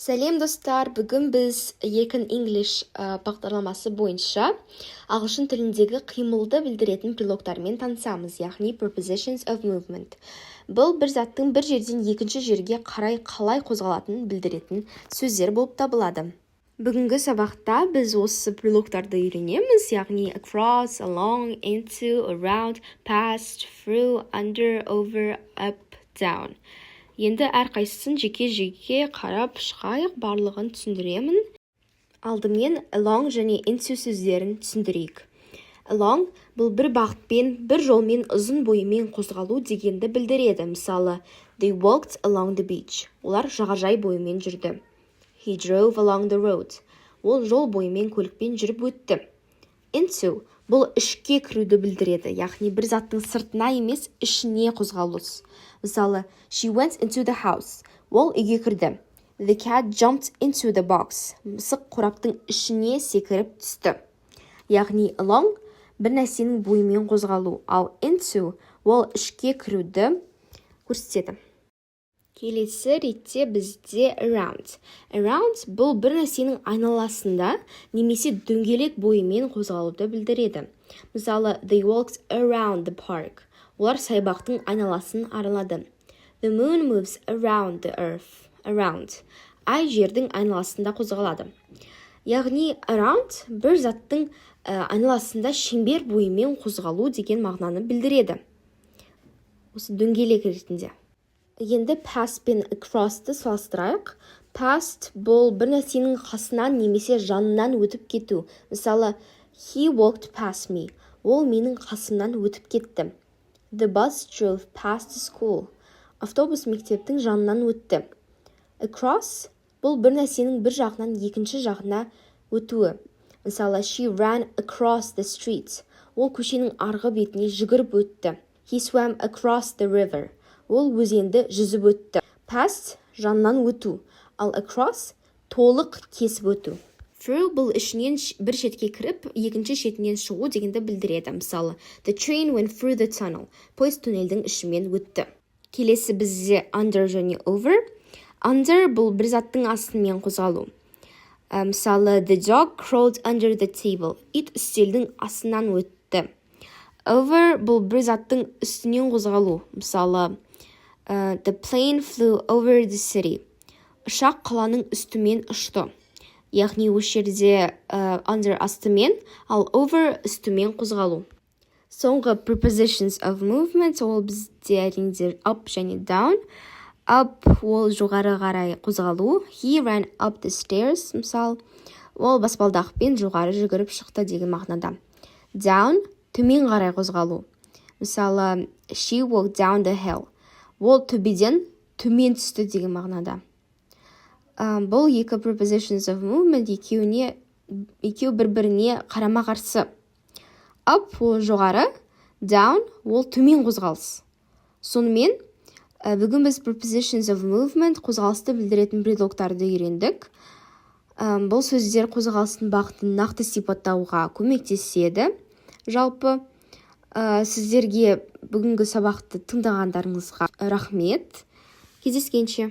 Сәлем достар, бүгін біз Еркін English бағдарламасы бойынша ағылшын тіліндегі қимылды білдіретін прилогтармен танысамыз, яғни prepositions of movement. Бұл бір заттың бір жерден екінші жерге қарай қалай қозғалатынын білдіретін сөздер болып табылады. Бүгінгі сабақта біз осы прилогтарды үйренеміз, яғни across, along, into, around, past, through, under, over, up, down. Енді әрқайсысын жеке-жеке қарап шығайық, барлығын түсіндіремін. Алдымен along және into сөздерін түсіндірейік. Along бұл бір бағытпен, бір жолмен, ұзын бойымен қозғалу дегенді білдіреді. Мысалы, they walked along the beach. Олар жағажай бойымен жүрді. He drove along the road. Ол жол бойымен көлікпен жүріп өтті. Into бұл ішке кіруді білдіреді, яғни бір заттың сыртына емес, ішіне қозғалыс. Мысалы, she went into the house. Ол үйге кірді. The cat jumped into the box. Мысық қораптың ішіне секіріп түсті. Яғни along бір нәрсенің бойымен қозғалу, ал into ол ішке кіруді көрсетеді. Келесі ретте бізде around. Around бұл бір нәрсенің айналасында немесе дөңгелек бойымен қозғалуды білдіреді. Мысалы, they walked around the park. Олар саябақтың айналасын аралады. The moon moves around the earth. Around. Ай жердің айналасында қозғалады. Яғни around бір заттың айналасында шеңбер бойымен қозғалу деген мағынаны білдіреді. Осы дөңгелек ретінде. Енді past пен across'ты салыстырайық. Past бұл бір нәрсенің қасынан немесе жанынан өтіп кету. Мысалы, he walked past me. Ол менің қасымнан өтіп кетті. The bus drove past the school. Автобус мектептің жанынан өтті. Across бұл бір нәрсенің бір жағынан екінші жағына өтуі. Мысалы, she ran across the street. Ол көшенің арғы бетіне жүгіріп өтті. He swam across the river. Ол өзенді жүзіп өтті. Past жанынан өту, ал across толық кесіп өту. Through бұл ішінен бір шетке кіріп, екінші шетінен шығу дегенді білдіреді. Мысалы, the train went through the tunnel. Пойыз туннельдің ішімен өтті. Келесі бізде under және over. Under бұл бір заттың астымен қозғалу. Мысалы, the dog crawled under the table. Ит үстелдің астынан өтті. Over бұл бір заттың үстінен қозғалу. Мысалы, the plane flew over the city. Ұшақ қаланың үстімен ұшты. Яғни осы жерде under астымен, ал over үстімен қозғалу. Соңғы prepositions of movement ол бізде әрине up және down. Up ол жоғары қарай қозғалу. He ran up the stairs. Мысал, ол баспалдақпен жоғары жүгіріп шықты деген мағынада. Down төмен қарай қозғалу. Мысалы, she walked down the hill. Ол төбеден төмен түсті деген мағынада. Бұл екі prepositions of movement екеу бір-біріне қарама-қарсы. Up ол жоғары, down ол төмен қозғалыс. Сонымен, бүгін біз prepositions of movement қозғалысты білдіретін предлогтарды үйрендік. Бұл сөздер қозғалыстың бағытын нақты сипаттауға көмектеседі. Жалпы, сіздерге бүгінгі сабақты тыңдағандарыңызға рахмет. Кездескенше.